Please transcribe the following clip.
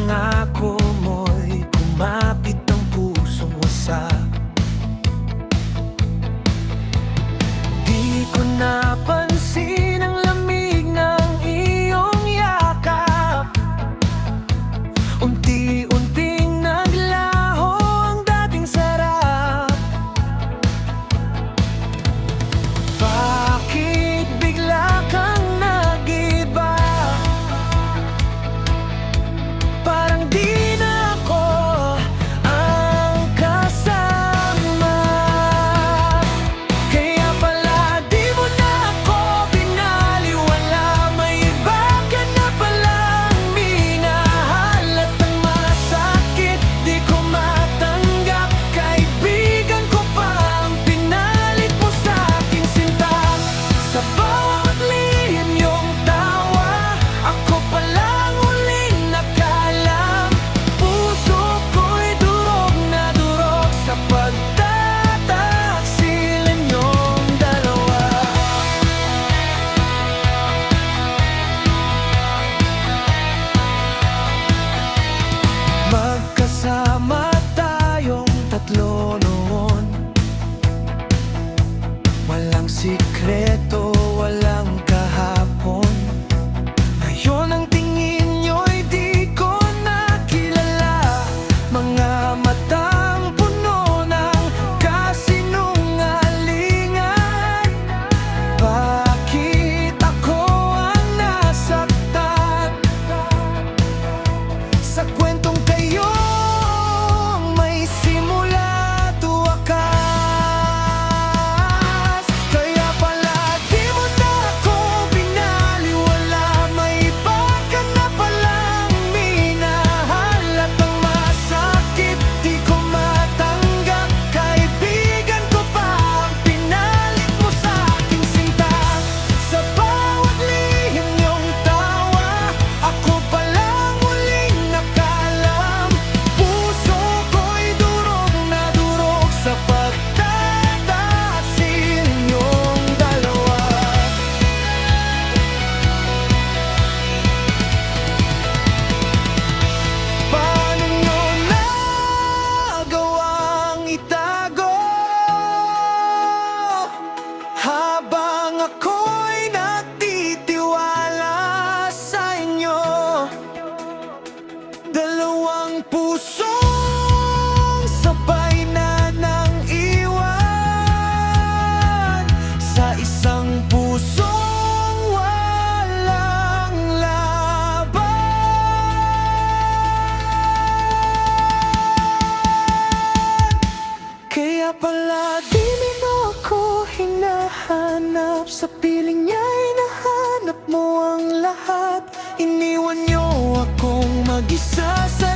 pangako mo'y kumapit ang pusong wasak. Di ko napansin ang lamig ng iyong yakap. Unti-unting naglaho ang dating sarap. Bakit bigla kang nag-iba? Parang di na ako ang kasama. Kaya pala di mo na ako binaliwala. May iba ka na palang minahal. At ang masakit di ko matanggap. Kaibigan ko pa ang pinalit mo sa aking sinta. Sa bawat lihim yung tawa, ako palang huling nakalam. Puso ko'y durog na durog sa pagtataksilan yung dalawa. Magkasama tayong tatlo noon. Walang sikreto, walang kahapon. Ngayon ang tingin nyo'y di ko nakilala. Mga matang puno ng kasinungalingan. Bakit ako ang nasaktan sa kwentong kayong may simula at wakas? Kaya pala di mo na ako binaliwala. May iba ka na palang minahal. At ang masakit di ko matanggap. Kaibigan ko pa ang pinalit mo sa aking sinta. Sa bawat lihim yung tawa, ako palang huling nakalam. Puso ko'y durog na durog sa pagtataksilan yung dalawa. Paano nyo nagawang itago habang ako'y nagtitiwala sa inyo? Dalawang pusong sabay na nang iwan sa isang pusong walang laban. Kaya pala di mo ako hinahanap. Sa piling niya'y nahanap mo ang lahat. Iniwan niyo akong mag-isa sa